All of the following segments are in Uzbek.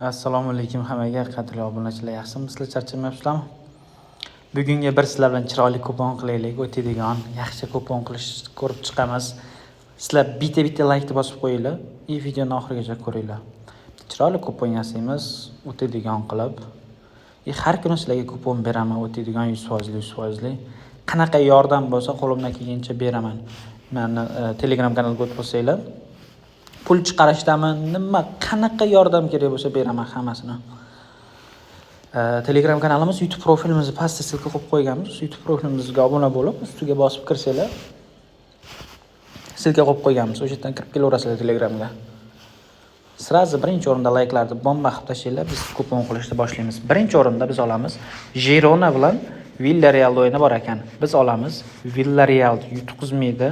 Assalomu alaykum hammaga, qadrli obunachilar, yaxshimisizlar, charchamayapsizlarmi? Bugungi bir sizlar bilan chiroyli kupon qilaylik, o'tadigan, yaxshi kupon ko'rib chiqamiz. Sizlar bitta like bosib qo'yinglar, videoni oxirigacha ko'ringlar. Chiroyli kupon yasaymiz, o'tadigan qilib. Har kuni sizlarga kupon beraman, o'tadigan 100%. Qanaqa yordam bo'lsa, qo'limdan kelgancha beraman. Meni Telegram kanalga o'tib bo'lsanglar, pul chiqarishdami, nima qanaqa yordam kerak bo'lsa beraman hammasini. Telegram kanalimiz, YouTube profilimizni pastda silka qo'yib qo'yganmiz. YouTube profilimizga obuna bo'lib, ustiga bosib kirsanglar, silka qo'yib qo'yganmiz. O'sha yerdan kirib kelaverasizlar Telegramga. Sirazi birinchi o'rinda like'larni bomba qilib tashlanglar, biz kupon qilishni boshlaymiz. Birinchi o'rinda biz olamiz Girona bilan Villarreal o'yini bor ekan. Biz olamiz Villarreal yutqizmaydi.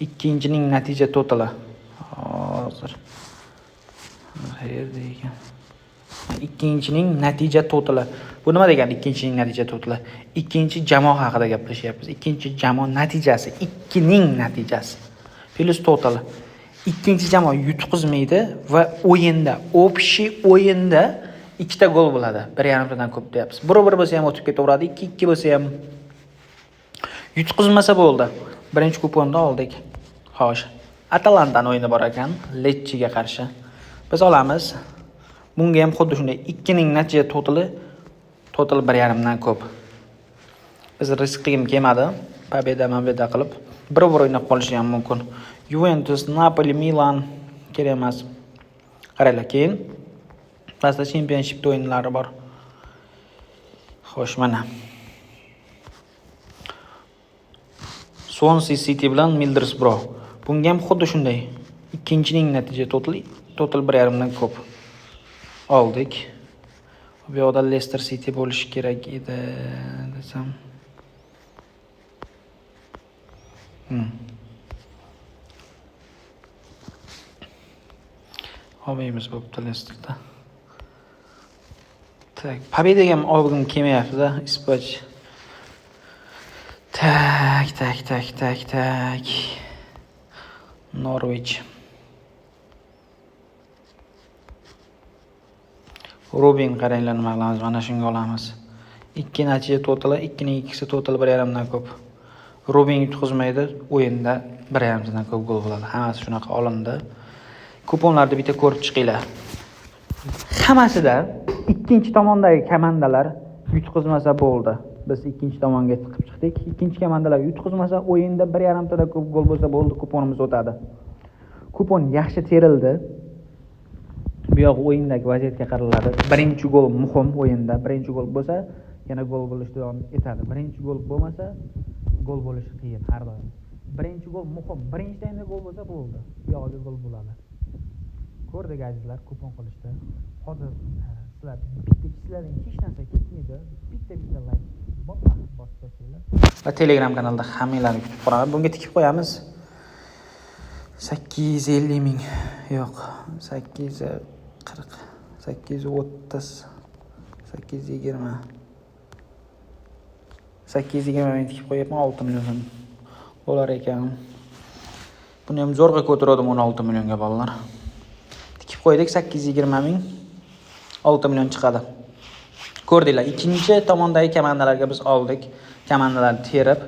Ikkinchining natija totali hozir qayerda ekan? Ikkinchining natija totali. Bu nima degani ikkinchining natija totali? Ikkinchi jamoa haqida gaplashyapmiz. Ikkinchi jamoa natijasi, 2 ning natijasi plus totali. Ikkinchi jamoa yutqizmaydi va o'yinda, общий o'yinda 2 ta gol bo'ladi. 1.5 tadan ko'p deyapmiz. 1-1 bo'lsa ham o'tib ketaveradi, 2-2 bo'lsa ham yutqizmasa bo'ldi. Birinchi kuponni oldik. Xo'sh, Atalantani o'yini bor ekan, Lecchiga qarshi. Biz olamiz. Bunga ham xuddi shunday 2 ning natija total 1.5 dan ko'p. Biz risk qilgim kelmadi. Pobeda qilib 1-1 o'ynab qolishi ham mumkin. Juventus, Napoli, Milan kerak emas. Qaranglar, keyin pastda Championship o'yinlari bor. Xo'sh, mana Swansea City bilan Middlesbrough. Bunga ham xuddi shunday. Ikkinchining natija total 1.5 dan ko'p. Oldik. Bu yoqda Leicester City bo'lishi kerak edi desam. Olmaymiz bo'pti Leicesterda. Tak, Pobeda ham olgim kelmayapti-da, ispoch. Tak. Norwich. Robin qaranglar nima qilamiz, mana shunga olamiz. 2 natija totali, 2 ning ikkisi total 1.5 dan ko'p. Robin yutqizmaydi, o'yinda 1.5 dan ko'p gol bo'ladi. Hammasi shunaqa olindi. Kuponlarni bitta ko'rib chiqinglar. Hammasida ikkinchi tomondagi komandalar yutqizmasa bo'ldi. Biz ikkinchi tomonga chiqib chiqdik. Ikkinchi komandalar yutqizmasa, o'yinda 1.5 tadan ko'p gol bo'lsa bo'ldi, kuponimiz o'tadi. Kupon yaxshi terildi. Bu yoq o'yindagi vaziyatga qaraladi. Birinchi gol muhim o'yinda. Birinchi gol bo'lsa, yana gol bo'lishda davom etadi. Birinchi gol bo'lmasa, gol bo'lishi qiyin har doim. Birinchi gol muhim. Birinchi taymda gol bo'lsa bo'ldi. Bu yoqda gol bo'ladi. Ko'rdik azizlar, kupon qilishda. Hozir sizlarning hech narsa ketmaydi. Bitta like bosib tashlanglar. Va Telegram kanalda hammanglarni kutib qolaman. Bunga tikib qo'yamiz. 850 ming. Yo'q, 840, 830, 820. 820 ming tikib qo'yapman, 6 million bo'lar ekan. Buni ham zo'rg'a ko'tardim 16 millionga bolalar. Tikib qo'ydik 820 ming, 6 million chiqadi. Ko'rdinglar, ikkinchi tomondagi komandalarga biz oldik. Komandalarni terib,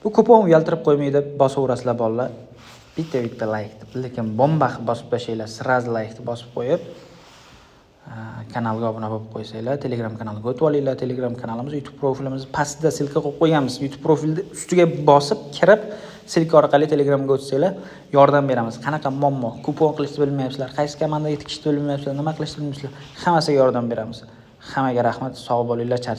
bu kupon uyaltirib qo'ymaydi, bosaverasizlar bolalar. Bitta like, lekin bomba bosib tashlaylar, sraz like bosib qo'yib, kanalga obuna bo'lib qo'ysanglar, Telegram kanaliga o'tib olinglar. Telegram kanalimiz, YouTube profilimiz pastda silka qo'yib qo'yganmiz. YouTube profilni ustiga bosib kirib, silka orqali Telegramga o'tsanglar, yordam beramiz. Qanaqa muammo, kupon qilishni bilmayapsizlar, qaysi komandaga tikishni bilmayapsizlar, nima qilishni bilmayapsizlar, hammasiga yordam beramiz. Hammaga rahmat, sog' bo'linglar.